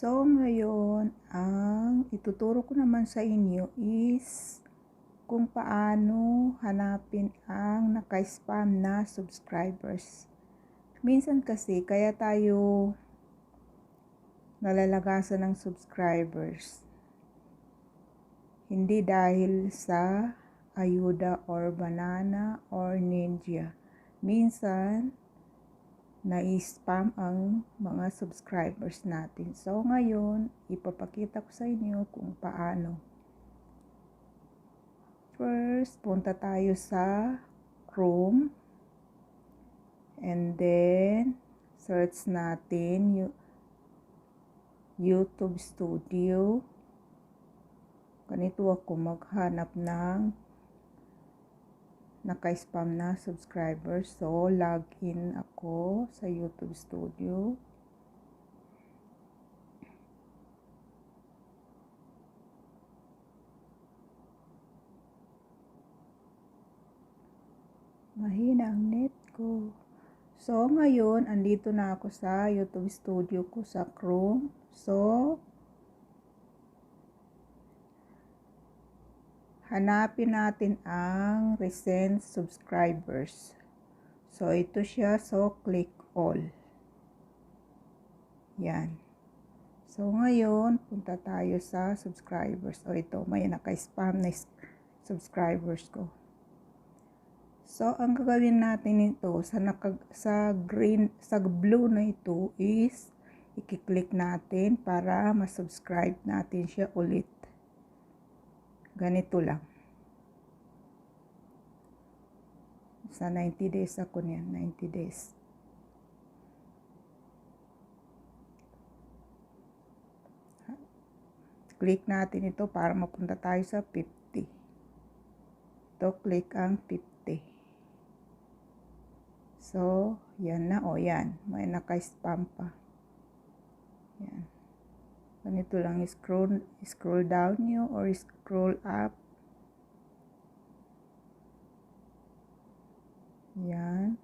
So, ngayon, ang ituturo ko naman sa inyo is kung paano hanapin ang naka-spam na subscribers. Minsan kasi, kaya tayo nalalagasan ng subscribers. Hindi dahil sa ayuda or banana or ninja. Minsan, na-spam ang mga subscribers natin. So, ngayon, ipapakita ko sa inyo kung paano. First, punta tayo sa Chrome. And then, search natin yung YouTube Studio. Ganito ako maghanap ng naka-spam na subscribers. So, log in ako sa YouTube Studio. Mahina ang net ko. So, ngayon, andito na ako sa YouTube Studio ko sa Chrome. So, hanapin natin ang recent subscribers. So, ito siya. So, click all. Yan. So, ngayon, punta tayo sa subscribers. O, ito, may naka-spam na subscribers ko. So, ang gagawin natin ito, sa blue na ito is, i-click natin para ma-subscribe natin siya ulit. Ganito lang. Sa 90 days ako niyan, 90 days. Click natin ito para mapunta tayo sa 50. Ito, click ang 50. So, yan na. O, yan. May naka-spam pa. Yan. Ganito lang. Scroll down nyo or scroll up. Yan.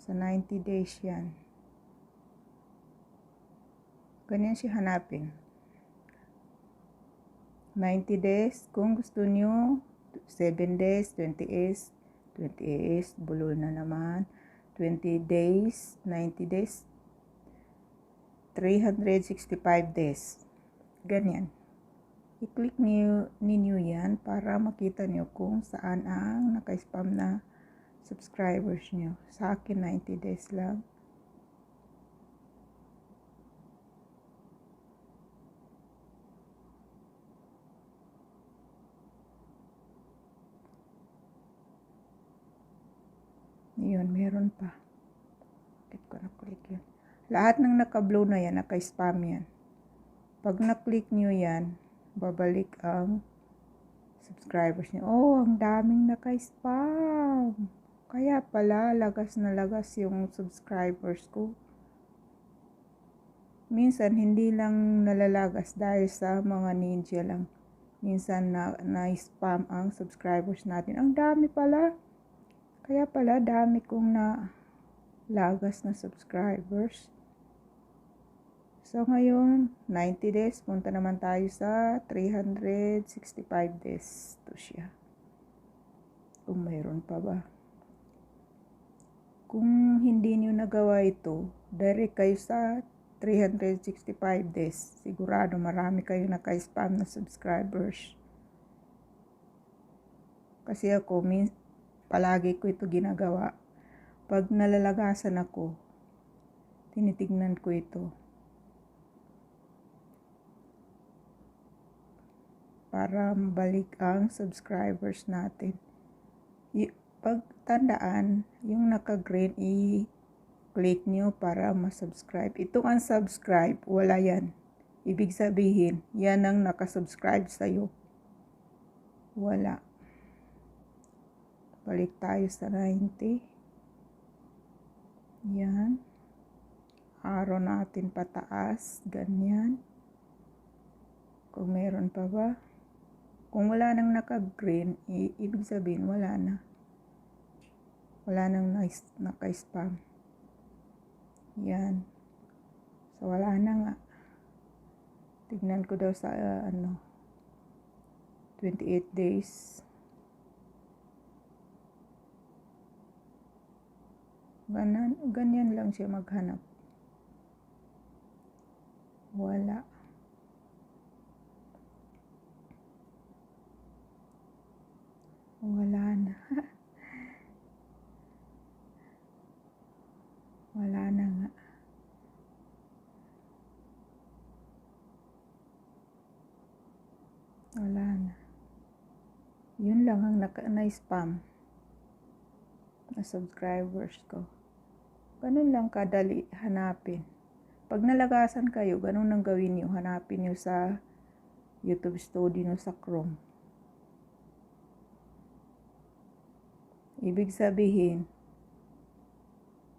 Sa 90 days yan. Ganyan siya hanapin. 90 days. Kung gusto nyo, 7 days, 20 days, bulol na naman. 20 days, 90 days, 365 days. Ganyan. I-click ninyo yan para makita nyo kung saan ang naka-spam na subscribers nyo. Sa akin, 90 days lang. Yun, meron pa. Bakit ko na-click yun? Lahat ng naka-blue na yan, naka-spam yan. Pag na-click nyo yan, babalik ang subscribers nyo. Oh, ang daming naka-spam. Kaya pala, lagas na lagas yung subscribers ko. Minsan, hindi lang nalalagas dahil sa mga ninja lang. Minsan, na-spam ang subscribers natin. Ang dami pala. Kaya pala, dami kong lagas na subscribers. So, ngayon, 90 days. Punta naman tayo sa 365 days. Ito siya. Kung mayroon pa ba. Kung hindi nyo nagawa ito, direct kayo sa 365 days. Sigurado marami kayo naka-spam na subscribers. Kasi ako, palagi ko ito ginagawa. Pag nalalagasan ako, tinitignan ko ito. Para mabalik ang subscribers natin. Pagtandaan, yung naka-green, i-click nyo para ma-subscribe. Itong unsubscribe, wala yan. Ibig sabihin, yan ang nakasubscribe sa'yo. Wala. Balik tayo sa 90. Yan. Arrow natin pataas. Ganyan. Kung meron pa ba. Kung wala nang naka-green, ibig sabihin wala na. Wala nang naka-spam. Yan. So, wala na nga. Tignan ko daw sa 28 days. Ganyan lang siya maghanap. Wala. Wala na. Wala na nga. Wala na. Yun lang ang na-spam na subscribers ko. Ganun lang kadali hanapin. Pag nalagasan kayo, ganun ang gawin nyo. Hanapin nyo sa YouTube Studio nyo sa Chrome. Ibig sabihin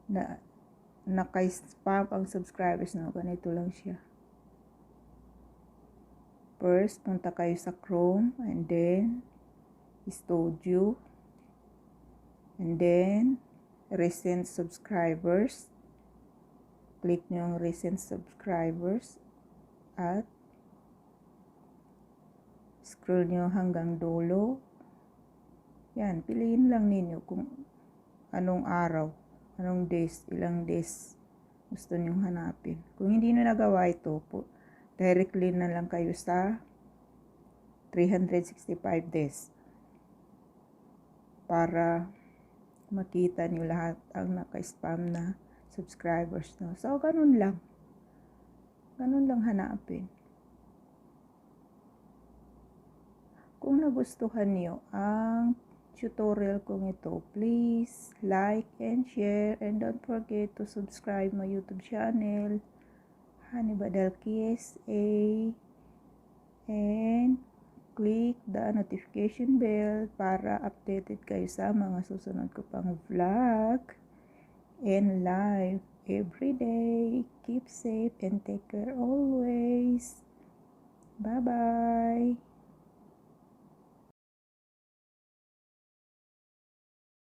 na naka-spam ang subscribers nyo. Ganito lang siya. First, punta kayo sa Chrome and then Studio and then recent subscribers. Click nyo ang recent subscribers at scroll nyo hanggang dulo. Yan, piliin lang ninyo kung anong araw, anong days, ilang days gusto nyo hanapin. Kung hindi nyo nagawa ito, directly na lang kayo sa 365 days para makita nyo lahat ang naka-spam na subscribers no. So, ganun lang. Ganun lang hanapin. Kung nagustuhan nyo ang tutorial kong ito, please like and share and don't forget to subscribe my YouTube channel, Honey Badal KSA, and click the notification bell para updated kayo sa mga susunod ko pang vlog and live every day. Keep safe and take care always. Bye-bye.